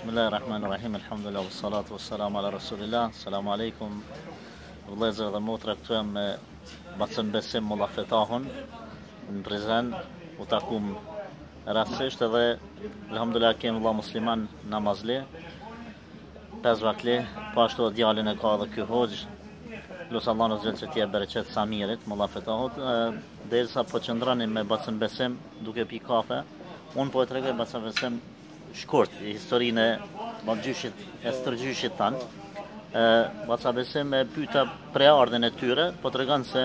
Bismillahirrahmanirrahim, alhamdulillah, wassalatu wassalamu ala rasulillah. Assalamu alaikum, vëllezër dhe motra, këtu jam me Bacën Besim Molla Fetahun në Prizren, u takum rastësisht edhe alhamdulillah kemi vëlla musliman namazli, 5 vakli, po ashtu djalin e ka edhe ky hoxh, lusë Allah në zgjellë që t'je bereqet Samirit, Molla Fetahut, derisa po qëndronin me Bacën Besim duke pi kafe, unë po e tregoj Bacën Besim shkurt, historinë e babgjyshit, e stërgjyshit tanë. Bacën Besim e pyeta preardhjen e tyre, po tregon se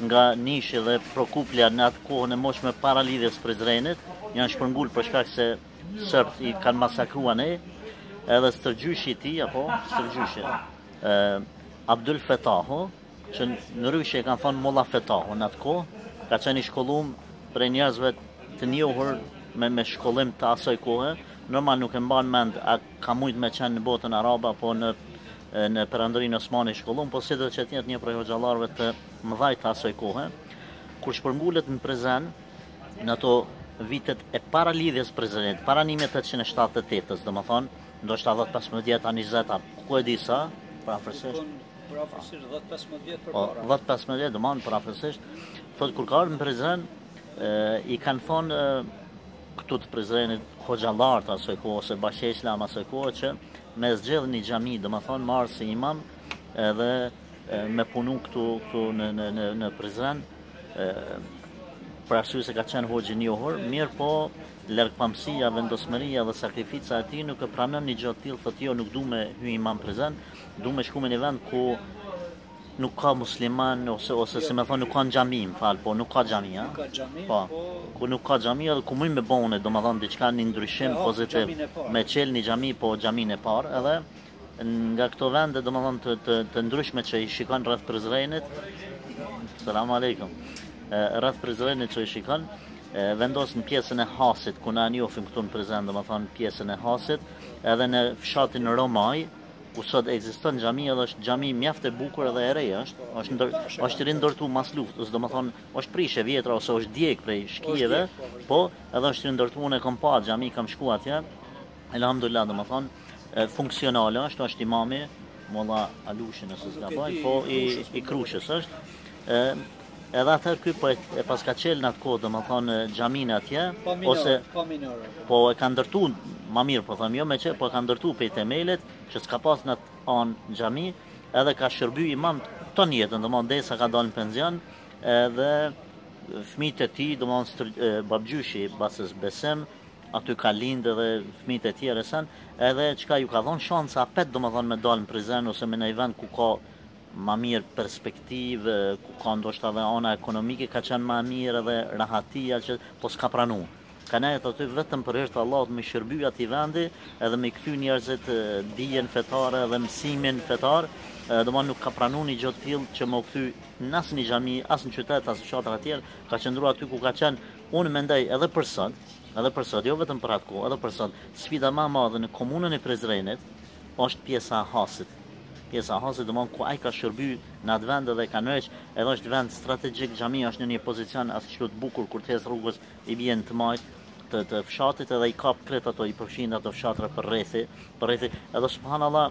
nga Nishi dhe Prokuplja në atë kohën e moshme para lidhjes Prizrenit, janë shpërngul për shkak se Serbt i kanë masakruar ne, edhe stërgjyshi i tij, apo stërgjyshi, Abdul Fetahu, që në rryshe e kanë thonë Molla Fetahu në atë kohë, ka qenë i shkollum për njerëzve të njohur me shkollim të asaj kohe. Normal nuk e mban mend a ka mujt me qenë në botën arabe apo në perandorinë osmane i shkollum, po si do që t'jetë një prej hoxhallarëve të mëdhaj të asaj kohe, kur shpërngulet në Prizren, në ato vitet e para lidhjes Prizrenit, para 1878-ës, domethënë, ndoshta 10-15 vjet, 20, ku e di sa, parafërsisht. Parafërsisht 10-15 vjet përpara. 10-15 vjet, domethënë parafërsisht, thotë kur ka ardhur në Prizren, i kanë thonë këtu të Prizrenit hoxhallarët asoj kohë ose Bashkë Islam asoj kohë që me zgjedh një xhami, domethënë marrë si imam edhe me punu këtu në Prizren, për arsye se ka qenë hoxh i njohur, mirë po largpamësia, vendosmëria dhe sakrifica e tij nuk e pranon një gjë të tillë, thotë jo, nuk du me hy imam Prizren, du me shku me një vend ku nuk ka musliman ose si me thonë nuk ka xhami, po nuk ka xhami, Nuk ka xhami, po ku nuk ka xhami edhe ku mund me bënë domethënë diçka një ndryshim pozitiv, me qel një xhami po xhamin e parë, edhe nga këto vende domethënë të ndryshme që i shikon rreth Prizrenit. Selam aleikum. Rreth Prizrenit që i shikon, vendos në pjesën e Hasit, ku na njohim këtu në Prizren, domethënë pjesën e Hasit, edhe në fshatin Romaj, ku sot ekziston xhami, edhe është xhami mjaft e bukur edhe e re, është rindërtu mas luftës, domethënë është prishë e vjetra ose është djeg prej shkijeve, po edhe është rindërtu, unë e kam pa xhami, kam shku atje, elhamdulillah, domethënë funksionale është imami Molla Alushi nëse s'gaboj, po i Krushës është. Edhe atëherë ky po e paska qel në atë kohë, domethënë xhamin atje, ose po e ka ndërtu ma mirë, po them jo me që, po e ka ndërtu prej temelit, që s'ka pas në atë anë xhami, edhe ka shërby imam ton jetën, domethënë derisa ka dalë në penzion, edhe fëmijët e tij, domethënë babgjyshi Bacës Besim, aty ka lindë edhe fëmijët e tjerë sen, edhe çka ju ka dhënë shansa apet domethënë me dalë në Prizren ose me në një vend ku ka ma mirë perspektivë, ku ka ndoshta edhe ana ekonomike ka qenë ma mirë edhe rahatia që po s'ka pranu. Ka nejt aty vetëm për hir të Allahut me shërby atij vendi, edhe me kthy njerëzit dijen fetare dhe mësimin fetar, domethënë nuk ka pranu një gjë të tillë që më kthy në asnjë xhami, as në qytet, as në fshatra të tjerë, ka qëndruar aty ku ka qenë. Unë mendoj edhe për sot, jo vetëm për atë kohë, edhe për sot, sfida më e madhe në komunën e Prizrenit është pjesa e Hasit. Pjesa e Hasit, domethënë ku ai ka shërby në atë vend edhe ka nëq, edhe është vend strategjik, xhamia është në një pozicion as kështu të bukur, kur të hes rrugës i vjen të majt të fshatit edhe i kap kret ato, i përfshin ato fshatra për rrethi, edhe subhanallah,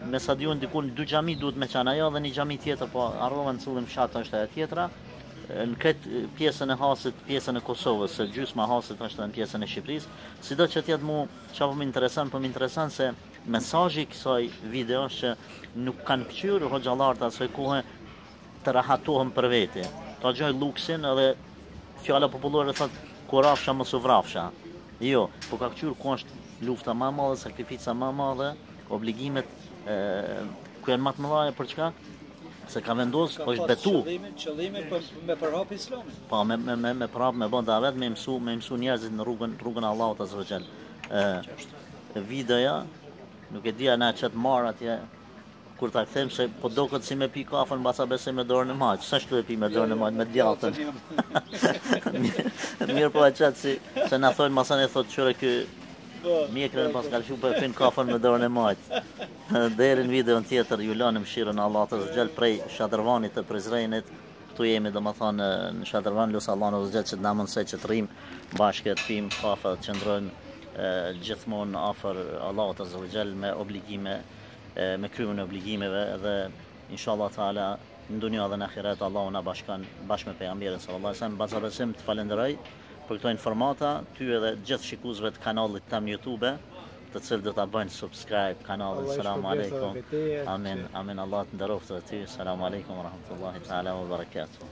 me sa diun diku 2 xhami duhet me qenë ajo dhe një xhami tjetër, po harrova në cilin fshat është ajo tjetra. Në këtë pjesën e Hasit, pjesën e Kosovës, se gjysma e Hasit është në pjesën e Shqipërisë, sido që tjetë mu çfarë më intereson se mesazhi i kësaj video është që nuk kanë pëqyrë hoxhallarët asaj kohe të rahatohen për vete. Ta gjoj luksin edhe fjala popullore thotë ku rafsha mos u vrafsha. Jo, po ka pëqyrë ku është lufta më e madhe, sakrifica më e madhe, obligimet ku janë më të mëdha për çka? Se ka vendos, është betu. Qëllimi me përhap Islamin. Po, me përhap, me bën davet, me mësu njerëzit në rrugën e Allahut azza wa jall. Videoja, nuk e dia na çet marr atje kur ta them se po doket si me pi kafën Bacën Besim me dorën e majt. Sa shtu e pi me dorën e majt me djatën. Mirë po e çet se na thonë masane thotë çore ky mjekrën pas ka lëshu për pin kafën me dorën e majt. Deri në videon tjetër ju lanë mëshirën Allahut azza wa jall prej Shadrvanit të Prizrenit. Këtu jemi domethënë në Shadrvan, lut Allahun azza wa jall që na mësoj që të rrim bashkë, të pim kafe, të qëndrojmë gjithmonë afër Allahut Azza wa Jall me obligime, me krymën e obligimeve dhe inshallah taala në dunja dhe në ahiret Allahu na bashkan bashkë me pejgamberin sallallahu alaihi wasallam. Bazabesim të falenderoj për këto informata, ty edhe gjithë shikuesve të kanalit tam në YouTube, të cilët do ta bëjnë subscribe kanalin. Selamun alejkum. Amin, amin. Allah të nderoftë ty. Selamun alejkum wa rahmatullahi taala wa barakatuh.